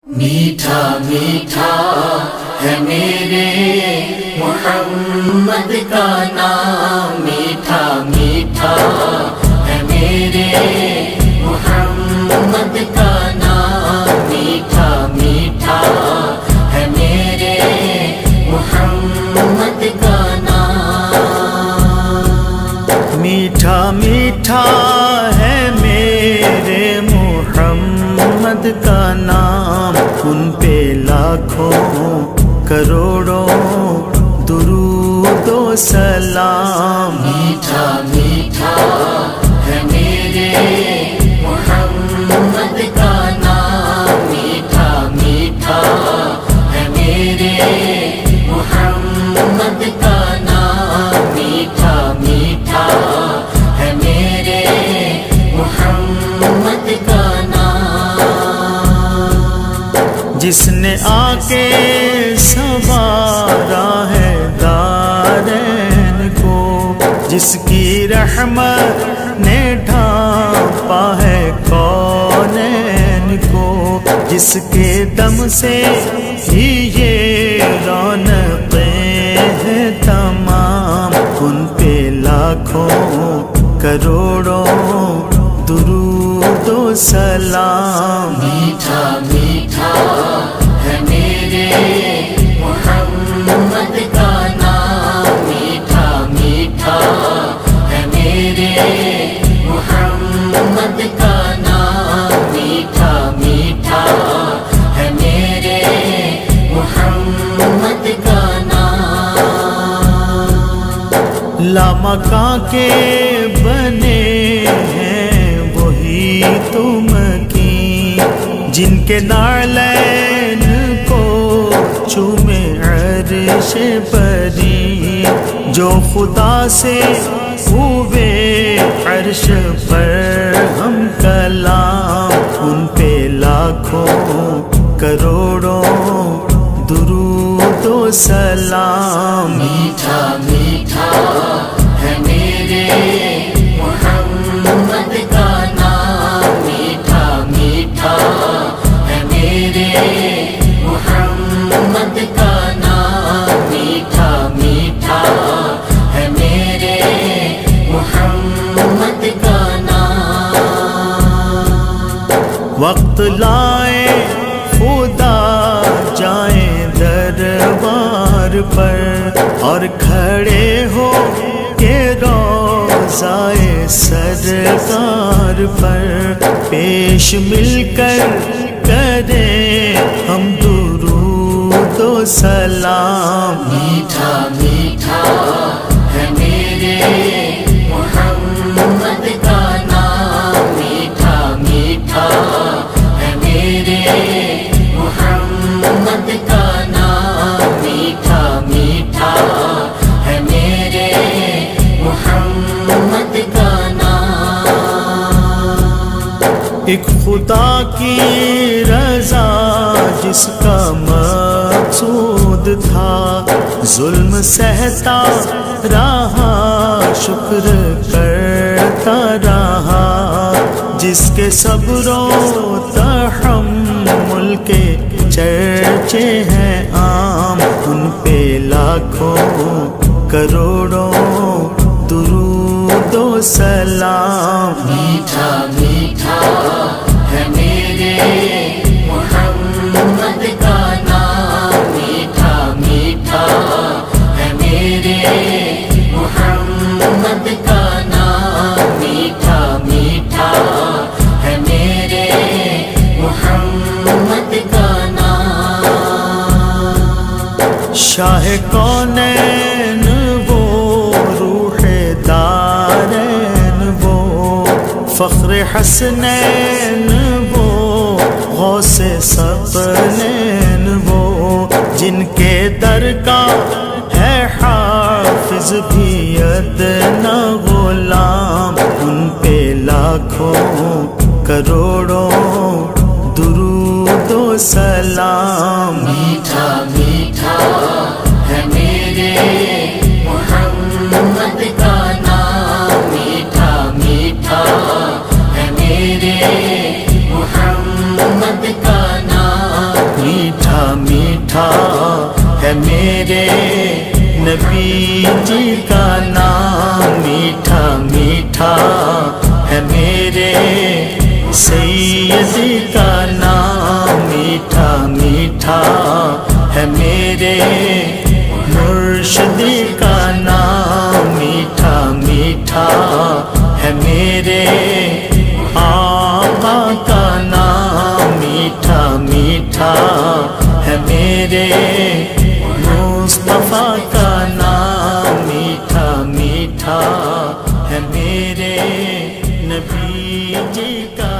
میٹھا میٹھا ہے میرے محمد کا نام، میٹھا میٹھا ہے میرے محمد کا نام، میٹھا میٹھا ہے میرے محمد کا نام، میٹھا میٹھا ہے میرے محمد کا نام، ان پہ لاکھوں کروڑوں درود و سلام۔ میٹھا میٹھا ہے میرے محمد کا نام، میٹھا میٹھا ہے میرے محمد کا نام، میٹھا میٹھا ہے میرے محمد کا نام، جس نے آ کے سنوارا ہے دارین کو، جس کی رحمت نے ڈھانپا ہے کونین کو، جس کے دم سے ہی یہ رونقیں ہیں تمام، ان پہ لاکھوں کروڑوں درود و سلام۔ میٹھا میٹھا ہے میرے محمد کا نام، میٹھا میٹھا ہے میرے محمد کا نام، میٹھا میٹھا ہے میرے محمد کا نام، لامکاں کے بنے ہیں وہی تم کی، جن کے نعلین کو چومے عرش بری، جو خدا سے ہوئے عرش پر ہم کلام، ان پہ لاکھوں کروڑوں درود و سلام۔ میٹھا میٹھا ہے میرے محمد کا نام، میٹھا میٹھا ہے میرے محمد کا نام، میٹھا میٹھا ہے میرے محمد کا نام، وقت لائے خدا جائیں دربار پر، اور کھڑے ہو کے روضائے سرکار پر، پیش مل کر کریں ہم درود و سلام۔ میٹھا میٹھا ہے میرے محمد کا نام، میٹھا میٹھا ہے میرے محمد کا نام، میٹھا میٹھا ہے میرے محمد کا نام، ایک خدا کی رضا جس کا مقصود تھا، ظلم سہتا رہا شکر کرتا رہا، جس کے صبر و تحمل کے چرچے ہیں عام، ان پہ لاکھوں کروڑوں درود و سلام۔ میٹھا میٹھا ہے میرے محمد کا نام، میٹھا میٹھا ہے میرے محمد کا نام، میٹھا میٹھا ہے میرے محمد کا نام، شاہ کونین وہ روح دارین وہ، فخر حسنین وہ، غوث ثقلین وہ، جن کے در کا ہے حافظ بھی ادنا غلام، ان پہ لاکھوں کروڑوں درود و سلام۔ میٹھا میٹھا ہے میرے محمد کا نام، میٹھا میٹھا ہے میرے محمد کا نام، ہے میرے نبی جی کا نام میٹھا میٹھا ہے میرے سیدی کا نام میٹھا میٹھا ہے میرے مرشدی کا نام میٹھا میٹھا ہے میرے آقا کا نام میٹھا میٹھا ہے میرے مصطفیٰ کا نام میٹھا میٹھا ہے میرے نبی جی کا